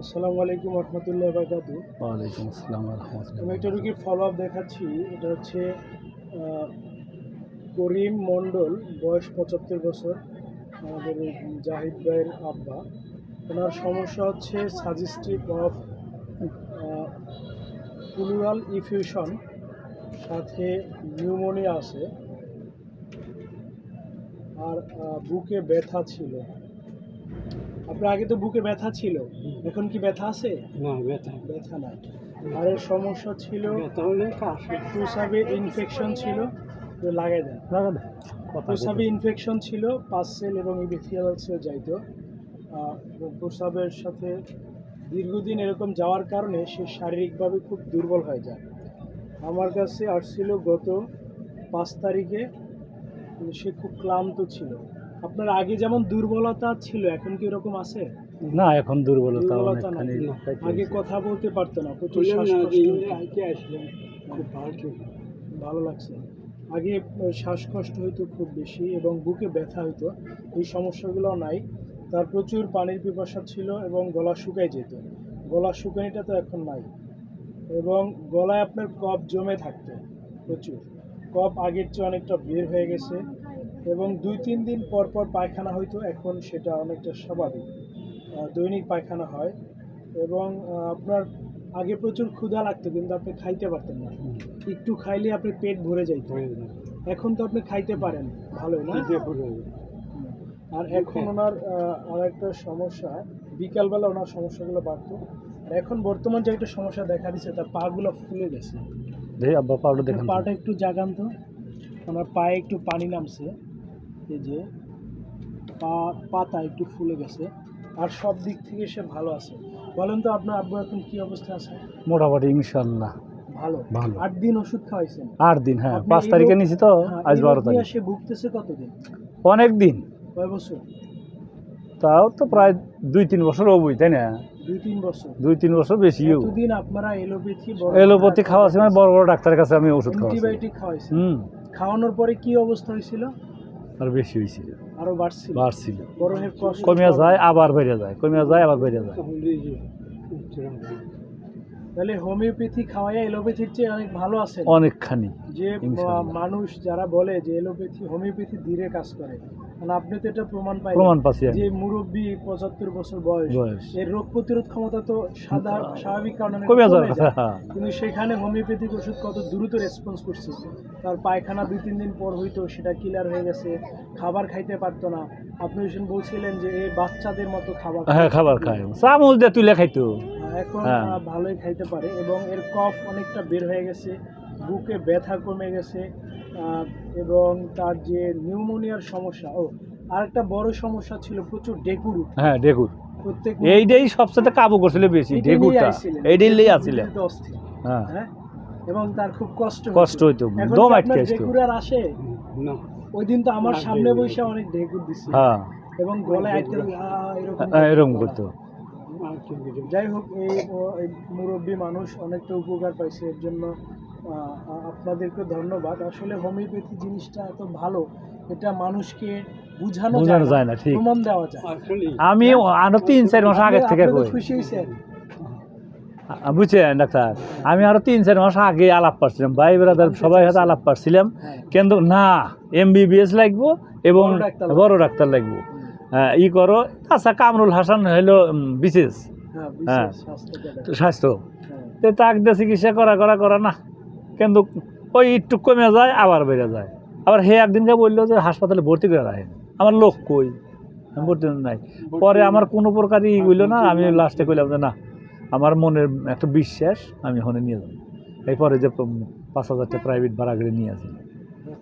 আসসালামু আলাইকুম রহমতুল্লাহ বারকাতু। ওয়ালাইকুম আসসালাম ওয়া আমি রাহমাতুল্লাহি একটা ওয়া রুগীর বারাকাতুহু। ফলো আপ দেখাচ্ছি। এটা হচ্ছে আহ, করিম মণ্ডল, বয়স ৭৫ বছর, আমাদের এই জাহিদ ভাইয়ের আব্বা। ওনার সমস্যা হচ্ছে সাজেস্টিভ অফ প্লুরাল ইফিউশন, সাথে নিউমোনিয়া আছে, আর বুকে ব্যথা ছিল। আপনার আগে তো বুকে ব্যথা ছিল, এখন কি ব্যথা আছে? না ব্যথা ব্যথা নাই। আর এর সমস্যা ছিল ব্যথা হলে কাশি প্রসাবে ইনফেকশন ছিল, তো লাগাই দেন। লাগা দে কথা প্রসাবে ইনফেকশন ছিল, পাসসেল এবং ইপিথিয়ালসে যাইতো। এবং প্রসাবের সাথে দীর্ঘদিন এরকম যাওয়ার কারণে সে শারীরিকভাবে খুব দুর্বল হয়ে যায়। আমার কাছে আসছিল গত 5 তারিখে, কিন্তু সে খুব ক্লান্ত ছিল। আপনার আগে যেমন দুর্বলতা ছিল, এখন কি এরকম আছে? না এখন দুর্বলতা দুর্বলতা নাই। অনেকখানি আগে কথা বলতে পারতো না, প্রচুর শ্বাসকষ্ট হতো। খুব ভালো ভালো লাগছে। আগে শ্বাসকষ্ট হইতো খুব বেশি এবং বুকে ব্যথা হইতো। এই সমস্যাগুলো নাই। তার প্রচুর পানির পিপাসা ছিল এবং গলা শুকায় যেত। গলা শুকানিটা তো এখন নাই। এবং গলায় আপনার কফ জমে থাকতো প্রচুর। কফ আগের চেয়ে অনেকটা বের হয়ে গেছে এবং 2-3 দিন পর পর পায়খানা হইতো, এখন সেটা অনেকটা স্বাভাবিক। দৈনিক পায়খানা হয় এবং আপনার আগে প্রচুর ক্ষুধা লাগতো, কিন্তু আপনি খাইতে পারতেন না। একটু খাইলে আপনার পেট ভরে যাইতো। এখন তো আপনি খাইতে পারেন, ভালোই না? হুম। আর এখন ওনার আর একটা সমস্যা, বিকালবেলা ওনার সমস্যাগুলো বাড়তো। আর এখন বর্তমান যে একটা সমস্যা দেখা দিচ্ছে, তার পাগুলো ফুলে গেছে। দে আব্বা পাউডার দেখেন তো। পাটা একটু জাগান তো। ওনার পায়ে একটু পানি নামছে, এই যে পাতা একটু ফুলে গেছে। আর সব দিক থেকে সে ভালো আছে। বলেন তো আপনার আব্বু এখন কি অবস্থা আছে? মোটামুটি ইনশাআল্লাহ ভালো। ভালো। 8 দিন ওষুধ খাওয়াইছেন? 8 দিন, হ্যাঁ আপনি 5 এই তারিখে রোগ, নিছি তো, হ্যাঁ, আজ এই 12 রোগ নিয়ে তারিখ। সে ভুগতেছে কতদিন? অনেক দিন, কয় বছর? তাও তো প্রায় 2-3 বছর হবই, তাই না? 2-3 বছর। 2-3 বছর বেশিও। এতদিন আপনারা এলোপ্যাথি বড় এলোপ্যাথি খাওয়াছি, মানে বড় বড় ডাক্তারের কাছে আমি ওষুধ খাওয়াছি। অ্যান্টিবায়োটিক খাওয়াইছেন। হুম, খাওয়ানোর পরে কি অবস্থা হয়েছিল? আর বেশি হয়েছিল, আরো বাড়ছিল? বাড়ছিল। বরফের কষ্ট কমিয়া হবে। যায় আবার বেড়ে যায়, কমিয়া যায় আবার বেড়ে যায়। তাহলে হোমিওপ্যাথি খাওয়াইয়া এলোপ্যাথির চেয়ে অনেক ভালো আছে। অনেকখানি যে ইনশাআল্লাহ। মানুষ যারা বলে যে এলোপ্যাথি হোমিওপ্যাথি ধীরে কাজ করে, মানে আপনি তো এটা প্রমাণ প্রমাণ পাইলেন পাচ্ছি আমি। যে মুরব্বী 75 বছর বয়স, এর রোগ প্রতিরোধ ক্ষমতা তো স্বাভাবিক কারণে অনেকটা কমিয়া যাওয়ার কমে কথা, যায়। হ্যাঁ। কিন্তু সেখানে হোমিওপ্যাথিক ওষুধ কত দ্রুত রেসপন্স করছে। তার পায়খানা 2-3 দিন পর হইতো, সেটা ক্লিয়ার হয়ে গেছে। খাবার খাইতে পারতো না। আপনি বলছিলেন যে এই বাচ্চাদের মতো খাবার হ্যাঁ খাবার খায়, চামচ দিয়ে তুলে খাইতো। এখন হ্যাঁ। ভালোই খাইতে পারে এবং এর কফ অনেকটা বের হয়ে গেছে, বুকে ব্যথা কমে গেছে। এবং তার যে নিউমোনিয়ার সমস্যা, আরেকটা বড় সমস্যা ছিল, প্রচুর ডেকুর উঠতো। হ্যাঁ ডেকুর, প্রত্যেক এইটাই সবচেয়ে কাবু করছিল বেশি, এইটা নিয়েই ডেকুরটা আইছিলেন। এইটাই লেই ডেকুর আছিল। দিতে অস্থির। হ্যাঁ হ্যাঁ, এবং তার খুব কষ্ট কষ্ট হইতো, এখন দম কি আটকে আপনার আসতো। ডেকুর আর আসে? না, ওই দিন তো আমার সামনে বসে অনেক ডেকুর দিছে হ্যাঁ এবং গলায় আটকে এরকম এরকম গলা। করতো। যাই হোক, এই মুরব্বী মানুষ অনেকটা উপকার পাইছে, এর জন্য আপনাদেরকে ধন্যবাদ। আসলে হোমিওপ্যাথি জিনিসটা এত ভালো, এটা মানুষকে বোঝানো যায় না, ঠিক প্রমাণ দেওয়া যায়। আমি আরো 3-4 মাস আগে থেকে আপনি তো কই, খুশি হয়েছেন? বুঝছেন ডাক্তার, আমি আরো 3-4 মাস আগে আলাপ পাচ্ছিলাম, ভাই ব্রাদার সবাই সাথে আলাপ পাচ্ছিলাম, কিন্তু না MBBS লাগবো এবং বড় ডাক্তার লাগবো। ই করো, আচ্ছা কামরুল হাসান হইলো বিশেষ, হ্যাঁ স্বাস্থ্য, তো তাক দিয়ে চিকিৎসা করা না, কিন্তু ওই একটু কমে যায় আবার বেড়ে যায়। আবার হে একদিনকে বললো যে হাসপাতালে ভর্তি করে রাখেন, আমার লোক কই, আমি ভর্তি নাই। পরে আমার কোনো প্রকারই ই হইল না, আমি লাস্টে কইলাম যে না, আমার মনের একটা বিশ্বাস, আমি ওখানে নিয়ে যাবো। এরপরে যে 5,000 টাকা প্রাইভেট ভাড়া করে নিয়ে আসি।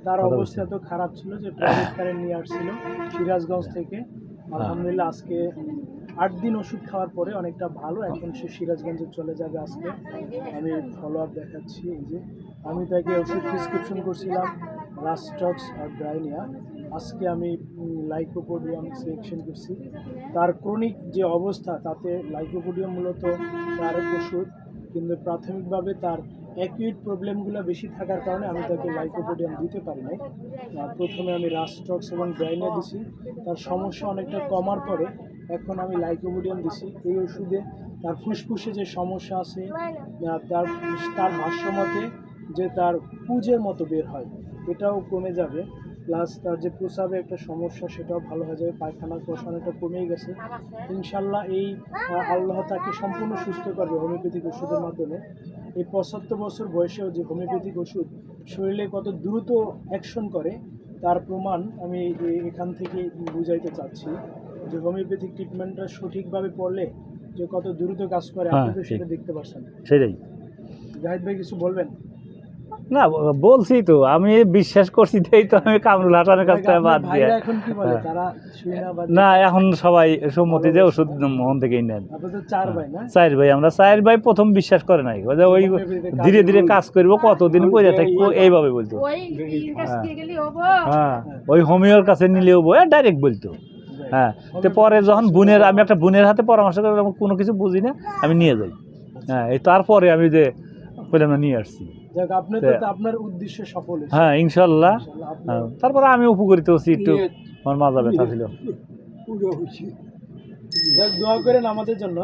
তার অবস্থা তো খারাপ ছিল যে প্রাইভেট কারে নিয়ে আসছিল সিরাজগঞ্জ থেকে। আলহামদুলিল্লাহ আজকে 8 দিন ওষুধ খাওয়ার পরে অনেকটা ভালো। এখন সে সিরাজগঞ্জে চলে যাবে আজকে। আমি ফলো আপ দেখাচ্ছি, এই যে আমি তাকে ওষুধ প্রেসক্রিপশন করছিলাম, রাস্টক্স আর ব্রাইনিয়া। আজকে আমি লাইকোপোডিয়াম সিলেকশন করছি। তার ক্রনিক যে অবস্থা, তাতে লাইকোপোডিয়াম মূলত তার ওষুধ, কিন্তু প্রাথমিকভাবে তার অ্যাকিউট প্রবলেমগুলো বেশি থাকার কারণে আমি তাকে লাইকোপোডিয়াম দিতে পারি নাই। প্রথমে আমি রাস্টক্স এবং ব্রাইনিয়া দিছি, তার সমস্যা অনেকটা কমার পরে এখন আমি লাইকোপোডিয়াম দিছি। এই ওষুধে তার ফুসফুসে যে সমস্যা আছে, তার তার ভাষ্যমতে যে তার পুজের মতো বের হয়, এটাও কমে যাবে। প্লাস তার যে প্রস্রাবে একটা সমস্যা সেটাও ভালো হয়ে যাবে, পায়খানা প্রসারণটা কমেই গেছে ইনশাল্লাহ। এই আল্লাহ তাকে সম্পূর্ণ সুস্থ করবে হোমিওপ্যাথিক ওষুধের মাধ্যমে। এই 75 বছর বয়সেও যে হোমিওপ্যাথিক ওষুধ শরীরে কত দ্রুত অ্যাকশন করে তার প্রমাণ আমি এখান থেকে বুঝাইতে চাচ্ছি, যে হোমিওপ্যাথিক ট্রিটমেন্টটা সঠিকভাবে পড়লে যে কত দ্রুত কাজ করে, আপনি তো সেটা দেখতে পাচ্ছেন। সেটাই। জাহিদ ভাই কিছু বলবেন? না বলছি তো, আমি বিশ্বাস করছি তাই তো আমি কামরুল হাসানের কাছ থেকে বাদ দিয়ে। ভাইরা এখন কি বলে, তারা শুনে না বাদ না এখন সবাই সম্মতি যে ওষুধ মন থেকেই নেন। আপনি তো 4 ভাই না? 4 ভাই, আমরা 4 ভাই প্রথম বিশ্বাস করে নাই, ওই যে ওই ধীরে ধীরে কাজ করব, কতদিন পরে থাকবো এইভাবে বলতো। হ্যাঁ ওই হোমিওর কাছে নিলেও ডাইরেক্ট বলতো। হ্যাঁ তো পরে যখন বোনের, আমি একটা বোনের হাতে পরামর্শ করে কোনো কিছু বুঝি না, আমি নিয়ে যাই। হ্যাঁ এই তারপরে আমি যে বললাম না নিয়ে আসছি। যাক, আপনি তো আপনার উদ্দেশ্য সফল হয়েছে। হ্যাঁ ইনশাল্লাহ। ইনশাআল্লাহ আপনার তারপরে আমি উপকৃত হচ্ছি, একটু আমার মাজা ব্যথা ছিল। যাক, দোয়া করেন আমাদের জন্য।